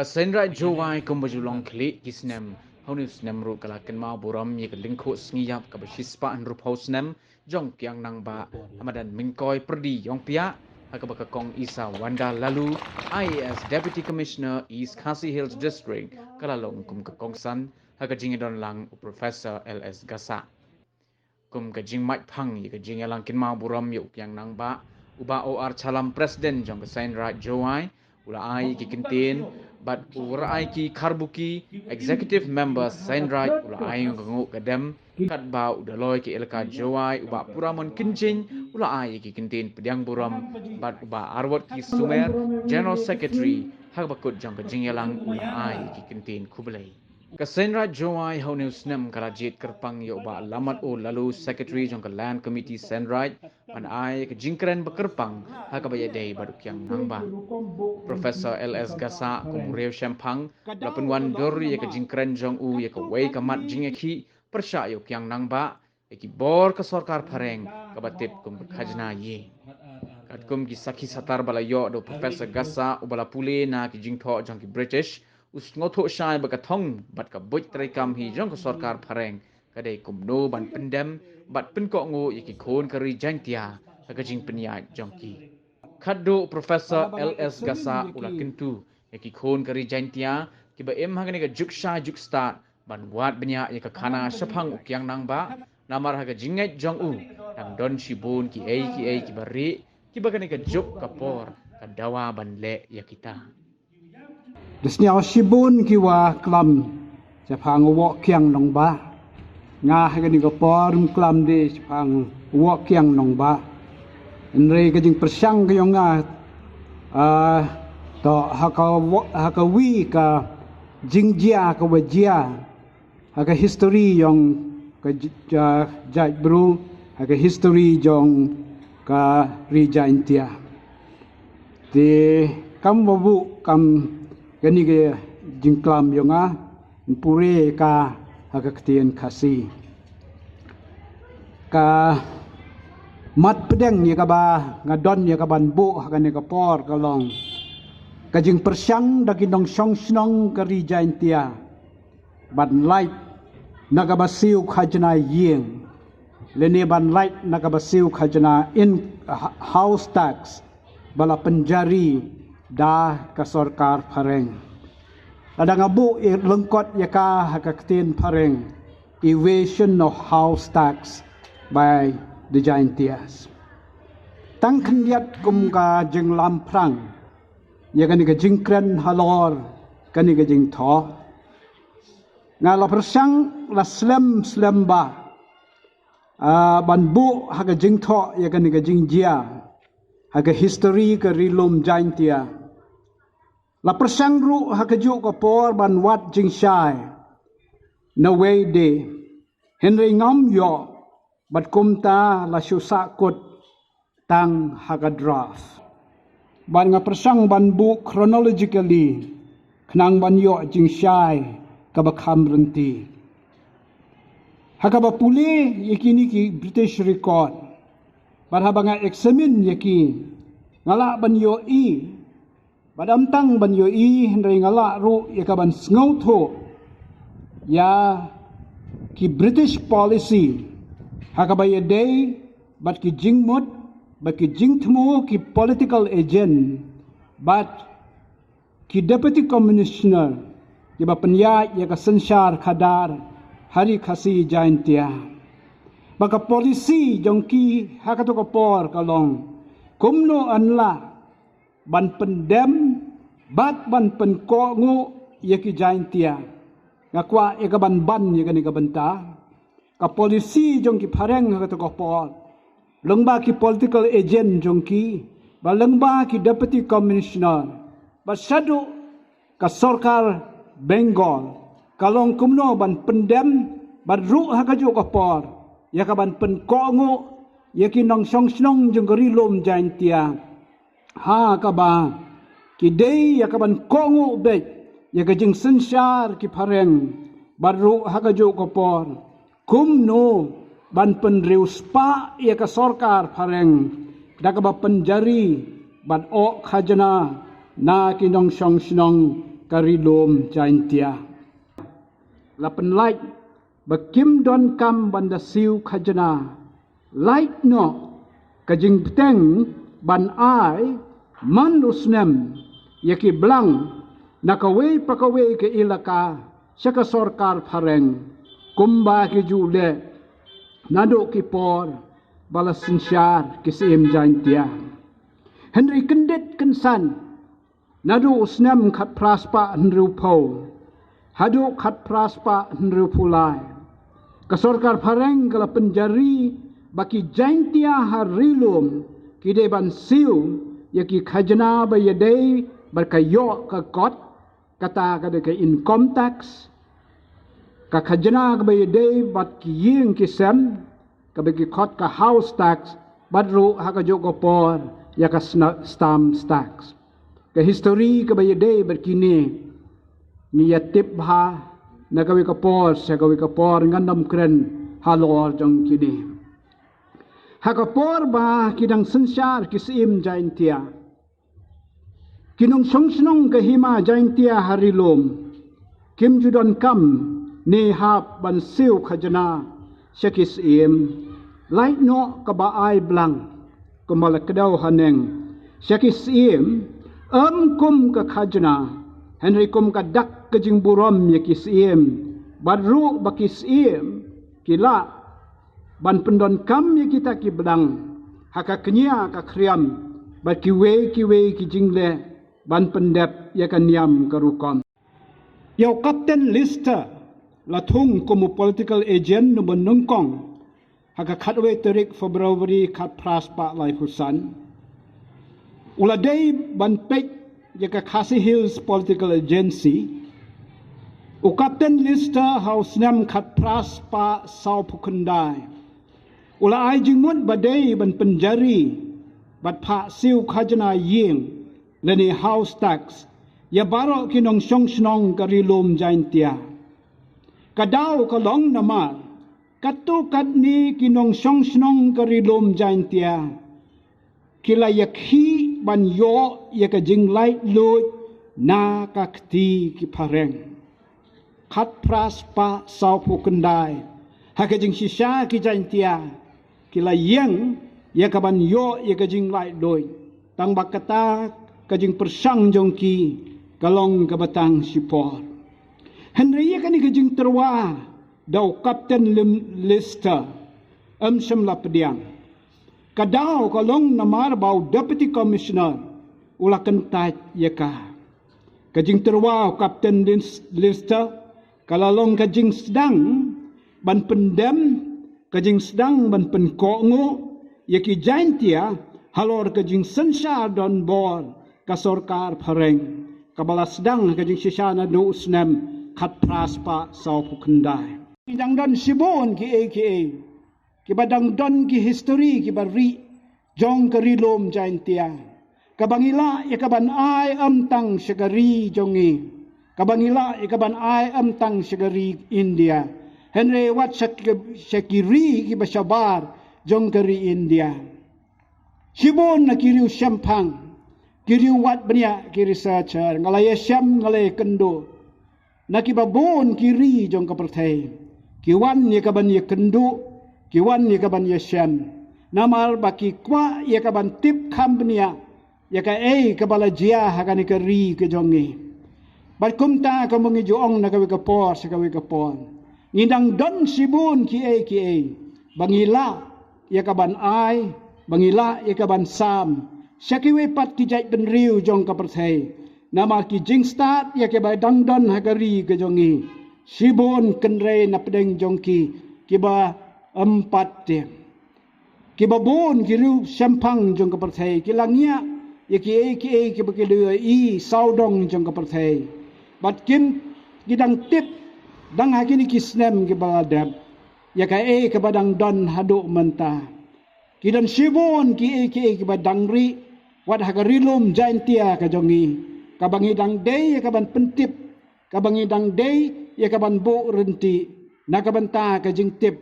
Ka senra jowai kumbajulong kli kisnem honus nem ru kala kenma buram ye lingkho sngiap ka bashispa an rup haus nem jong kyang nang ba hamadan mingkoi perdi yong pia hakabaka kong isa wanda lalu IAS Deputy Commissioner East Khasi Hills District kala long kum ka kongsan hakajing don lang Professor LS Gasa kum ka jing mai phang ye ka jing lang kenma buram ye kyang nang ba uba OR chalam president jong ka senra jowai ula ai ki kintin but ura ai ki karbuki executive members senrai ula ai ngu kadam kat ba uda loy ki elka jowai uba puramon kinjin ula ai ki kintin pediang buram but uba arwat ki sumer general secretary hak bakut jong ka jingyalang ula ai ki kintin kublai ka senra jowai honus nem karajit kerpang yo ba lamat o lalu secretary jong ka land committee senrai pan ai ka jingkren bekerpang hak ba yadai baduk yang nangba Professor LS Gasa kumureo shampang lapan wan dori ka jingkren jong u ka wei ka mat jingeki persya yo kyang nangba ki bor ka sarkar phareng ka batip kum khajna ye kat kum ki sakhi satar bala yo do Professor Gasa ubala pule na ki jingtho jong ki British us ngotho shai ba ka thong bat ka buj trai kam hi jong ka sarkar phareng ka dei kum no ban pendem bat pen ko ngo ki khon ka ri jangtia ka jing penya jong ki Khaddo Professor LS Gasa ula kintu yaki khon kari jantia ki ba em hagani ka juksha juksta ban wat benya ya ka khana shaphang ukyang nang ba namar haga jingai jong u dang don shibun ki bari ki ba gani ka juk ka por ka dawa ban le ya kita Desnya shibun ki wa klam shaphang wo kyang nong ba nga hagani ka por klam de shaphang wo kyang nong ba Nri kajing persang kayong nga to haka wi ka jingjia ka wajia haka history yung ka jaj bru haka history yung ka rija intia di kam wabu kam gani ka jingklam yung nga pure ka haka ketian kasi ka mat pedeng ya kaba ngadon ya kaban bu hakan ya kapor kalong kajing persyang dagi nong song snong kari jaintia ban light nagabasiu khajna yeng lene ban light nagabasiu khajna in house tax bala penjari da ka sarkar phareng ada ngabu lengkot ya ka hakaktin phareng evasion of house tax by the giantias tang khandiat kum ka jing lam prang ya kani ka jingkren halor kani ka jing tho nga la persang la slem ba ban bu ha ka jing tho ya kani ka jing jia ha ka history ka rilum giantia la persang ru ha ka ju ka por ban wat jing shai no way de henry ngam yo bat kumta la syusa kut tang hagadraf ban nga persang ban bu chronologically knang ban yo jing shai ka bakham renti hakaba puli yakini ki British record ban habanga examine yaki ngala ban yo i badam tang ban yo i hendrai ngala ru yakaban sngo tho ya ki British policy hakabaya day bat ki jingmut bat ki jingtmo ki political agent bat ki deputy commissioner ki ba penya ya ka sensar khadar hari khasi jaintia baka polisi jongki hakato ka por kalong kumno anla ban pendem bat ban pen ko ngo ya ki jaintia ngakwa ya ka ban ya ka benta ka polisi jong ki phareng ha to ko por lengba ki political agent jong ki ba lengba ki deputy commissioner ba sadu ka sarkar Bengal kalong kumno ban pendem ba ru ha ka ju ko por ya ka ban pen ko ngo ya ki nong song snong jong ri lom jain tia ha ka ba ki dei ya ka ban ko ngo be ya ka jing sensar ki phareng ba ru ha ka ju ko por kumno ban penriu spa ia ka sarkar phareng dakaba penjari ban o khajana na kinong song snong karilom jaintia. Lapan light bakim don kam banda siu khajana. Light no kajing peteng ban ai man rusnem yaki blang nakaway pakaway ke ilaka saka sorkar phareng kumba ki jule nado ki por balas sinsyar ki sim jaintia. Henry kendet kensan nado usnem khat praspa henru pau hadu khat praspa henru pulai ka sorkar phareng kala penjari baki jaintia harilum kide ban siu yaki khajana bayadei berkayo ka kot kata kada ke income tax ka khajana ka bayadei bat ki ying ki sem ka bagi kot ka house tax badru haka jogo por yaka stamp tax ka history ka bayadei berkini ni yatip ha nagawi ka por sa gawi ka por ngandam kren halor jong kini hakapor ba kidang sensyar kisim jaintia kinong songsnong kahima jaintia harilom kim judon kam ne hap ban siu khajana syakisim light no kabaai blang kumala kedau haneng syakisim kum ka khajana henry kum ka dak kajing buram yakisim badru bakisim kila ban pendon kam ya kita ki bedang haka kenya ka kriam ba kiwe ki jingle ban pendep ya kan yam karukom yo captain lister la thung komu political agent no benungkong haka khatwe tarik February khat praspa lai husan uladei ban pek ya ka Khasi Hills political agency u captain lister house nam khat praspa sau phukundai ula ai jingmut badai ban penjari bat pha siu khajana ying leni house tax ya baro kinong songsnong karilom jaintia kadau kalong nama katu kadni kinong songsnong karilom jaintia kila yakhi ban yo yaka jinglai lut na kakti ki pareng khat praspa sau pukendai haka jing shisha ki jaintia kila yang ya kaban yo ya kajing lai doi tang bakata kajing persang jongki kalong kabatang sipor Henry ya kani kajing terwa dau Captain Lister sem la pediang kadau kalong namar bau Deputy Commissioner ula kentat ya ka kajing terwa Captain Lister kalalong kajing sedang ban pendem kajing sedang ban penkongo yaki jaintia halor kajing sensyar don bor ka sorkar phareng kabala sedang kajing sisana do usnem khat praspa sau phukendai kidang don sibon ki aka ki badang don ki history ki bari jong karilom jaintia kabangila yakaban ai amtang syagari jongi kabangila yakaban ai amtang syagari India Henry wat syakiri ki basyabar jong kari India. Sibon na kiriu syampang. Kiriu wat benya ki researcher. Ngalaya syam ngalaya kendo. Nakibabon kiri jong kapertai. Kiwan ya kaban ya kendo. Kiwan ya kaban ya syam. Namal baki kwa ya kaban tip kam benya. Ya ka kabala jia hakani kari ke jongi. Barkumta kamungi joong na kawi kapor sa kawi kapor. Ngindang don sibun ki bangila ya kaban ai bangila ya kaban sam syakiwe pat ki jait benriu jong kaperthai nama ki jingstat ya ke badang don hagari ke jongi sibun kenre na pedeng jongki kiba empat dia kiba bon kiru sampang jong kaperthai kilangnya ya ki bakilua i saudong jong kaperthai bat kim gidang tip dang hakini kisnem ke baladab ya ka ke badang don hadu menta kidan sibon ki ke badang ri wat hagarilum jaintia ka jongi kabangi dang dei ya kaban pentip kabangi dang dei ya kaban bu renti nakabanta ka jingtip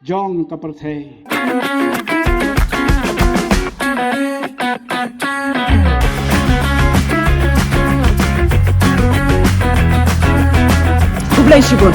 jong kaperthai Uberleşibun.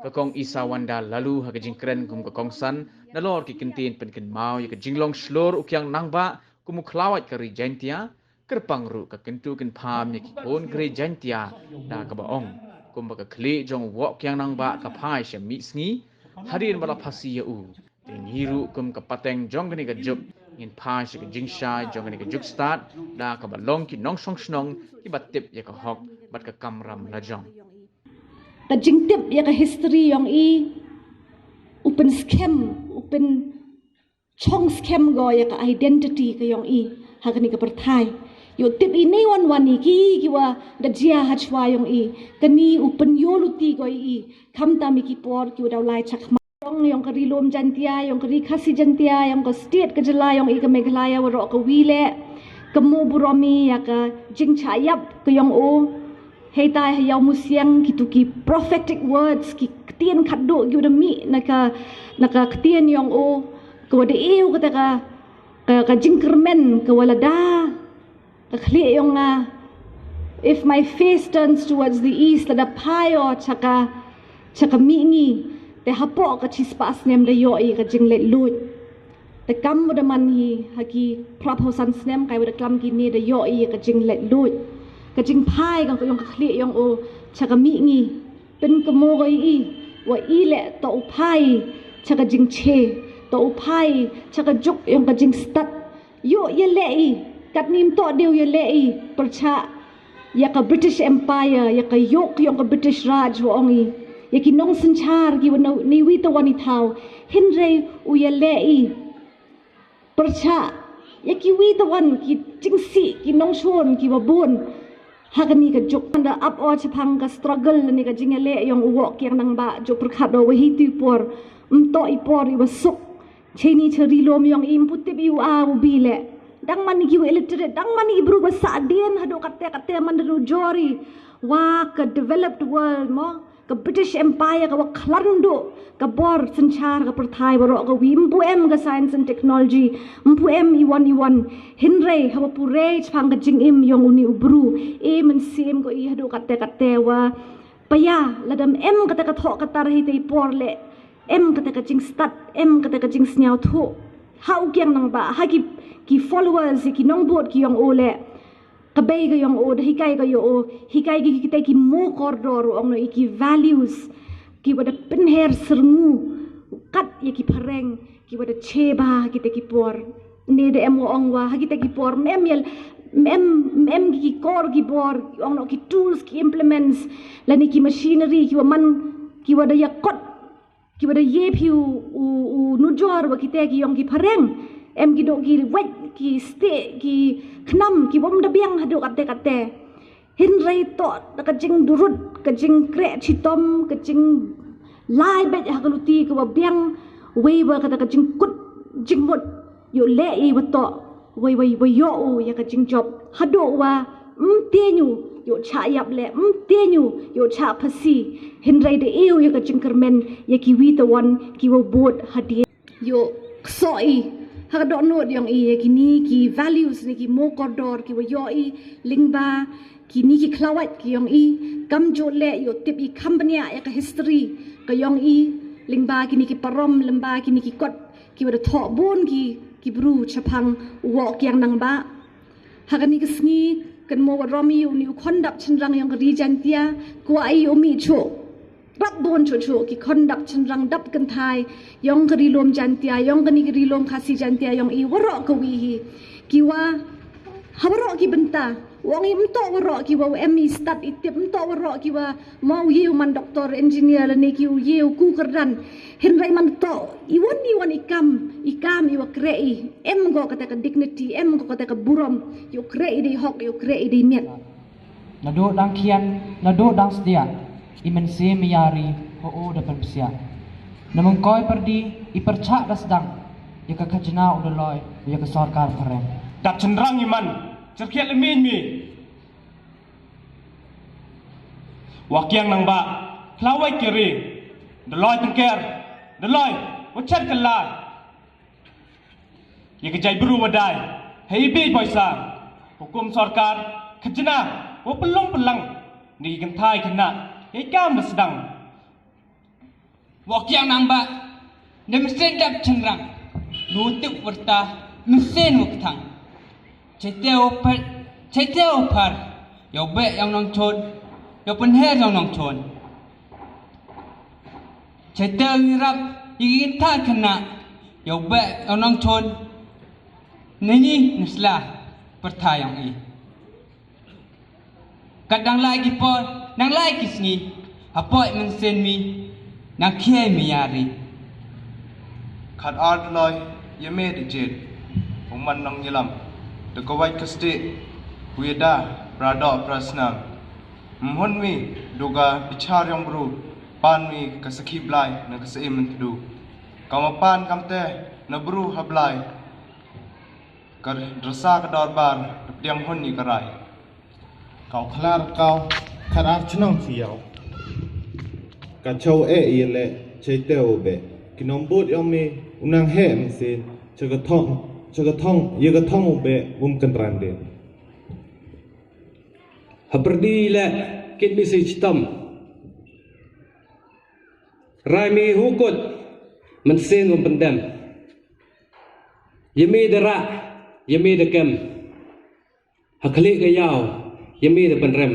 Kakong Isa Wanda lalu ha kajing kren kum kakong san nalor ki kintin pen kin mau ya kajing long slor ukyang nangba kumu klawat kari jantia kerpang ru ka kentu kin pham ya ki kon kari jantia da ka baong kum ba ka kli jong wok kyang nangba ka phai sha mi sngi harin bala phasi ya u tingiru kum ka pateng jong gani ka juk in phai sha ka jing shai jong gani ka juk start da ka ba long ki nong song snong ki bat tip ya ka hok bat ka kamram la jong ka jingtip ya ka history yang open scam open chong scam go ya ka identity ka yang hakani ka perthai yo tip ini wan ki wa da jia hachwa yang kani open yoluti go kham ta mi ki por ki da lai chak yang ka rilom jantia yang ka khasi jantia yang ka state ka jala yang ka meghalaya wa ro ka wile ka mo buromi ya ka jingchayap ka yang hei tai hayau musiang kitu ki prophetic words ki ketien khaddo ki udah mi naka ketien yang ko de eu kata ka jingkermen ka walada ka khli yang if my face turns towards the east lada payo chaka mi ngi te hapo ka chispas nem de yoi ka jinglet lut te kam udah man hi haki prap hosan snem kai udah klam ki ne de yoi ka jinglet lut ka jing phai ka yong ka khli yong chaka mi ngi pen ka mo goi wa le to phai chaka jing che to phai chaka juk yong ka jing stat yo ye le kat nim to deu ye le percha ya ka British Empire ya ka yok yong ka British Raj wa ongi ya ki nong sanchar ki wa ni wi to wani thau hinre u ye le percha ya ki wi to wan ki jing si ki nong shon ki wa bun hakani ka juk anda up o chapang ka struggle ni ka jingale yang uwok yang nang ba jo perkhat do wahi tu por to ipor i wasuk cheni cheri lom yang input ti u a u bile dang mani ki illiterate dang mani ibru ba sa den hado kate man do jori wa ka developed world mo ka British Empire ka wa khlando ka bor sanchar ka perthai baro ka wimpu em ka science and technology mpu em iwan hinre hawa pure chpang ka jing im yong uni ubru men sim ko i hadu kate wa paya ladam em kata ka thok ka tar hi te por le em kata ka jing stat em kata ka jing snyau thu hau kyang nang ba ha ki followers ki nong bot ki yong ole kabay ga yung hikai ga hikai gi kita ki mo koridor ong no ki values ki wada penher sermu kat ya ki pareng ki wada cheba kita ki por ne de emo ong wa kita ki por mem ki kor ki bor ong no ki tools ki implements lani ki machinery ki man ki wada ya kot ki wada ye piu nujor wa kita ki yong ki pareng em ki do ki wet ki ste ki khnam ki bom da biang hadu kate hinrei to ka jing durut ka jing kre chitom ka jing lai bet ha kaluti ka biang weiwa ka jing kut jing mut yo le I wato wei yo ya ka jing job hadu wa tenyu yo cha yap le tenyu yo cha phasi hinrei de eu ya ka jing kermen ya ki wi the one ki wo bot hadi yo soi ha do not yang kini ki values ni ki mo koridor ki wo yo lingba kini ki klawat ki yang kam jo le yo tip company ya ka history ka yang lingba kini ki parom lingba kini ki kot ki wo tho bon ki bru chapang wo kyang nang ba ha kani ki sngi kan mo romi yu ni khondap chinrang yang ri jantia ko ai omi cho rak bon cho ki khondap chinrang dap kan thai yong kari lom jantia yong kani kari lom khasi jantia yong waro ka wi hi ki wa hawaro ki benta wong imto waro ki wa mi stat itip imto waro ki wa mau yu man doktor engineer ni ki yu ku kerdan hinrai man to iwan ikam iwa krei em go kata ka dignity em go kata ka burom yo krei di hok yo krei di met nado dang kian nado dang setia imen se meyari ho da persia namang koi perdi ipercak dasdang ya ka khajna udaloy ya ka sarkar kharem dak cenderang iman cerkiat lemin mi wakyang nang ba klawai kiri daloy tengker daloy wachat kala ya ka jai bru wadai hei bi boy sang hukum sarkar khajna wo pelong pelang ni kan thai khna eka mesdang Wakyang namba na mesin dap cengrang nutuk warta mesin waktang cete opar yau be yang nong chon yau penher yang nong chon cete wirap ingin ta kena yau be yang nong chon nini nesla pertayang i kadang lagi por nang lagi sni apoi mesin mi nang kiai mi yari Khat art loy yeme de jet man nong yelam de kawai kaste wieda brado prasnam mhon mi duga bichar yang bru pan mi kasaki blai na kase mentu kamapan kamte na bru hablai kar drasa ka dor bar diam hon ni karai kau klar kau kharar chnong chiao ka chau e ile cheiteo be kinombut yomi unang he msin chagathong yagathong be kan rande haperdi le kit message tam rai mi hukut mensen pendam yemi dera yemi dekem hakli ke yau yemi de penrem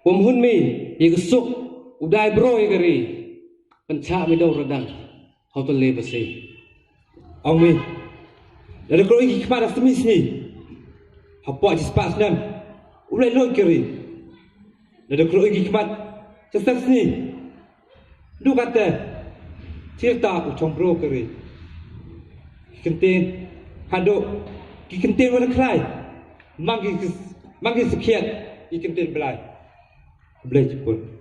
hun mi yigsuk udai bro yagari pencha mi do radang hotel le basi ong mi dari kro iki kepada semis ni apa je spas nam ulai lo kiri dari kro iki kepada sesat ni du kata cerita ucong bro kiri kentin hado ki kentin wana klai mangi sekian i kentin belai belai jepun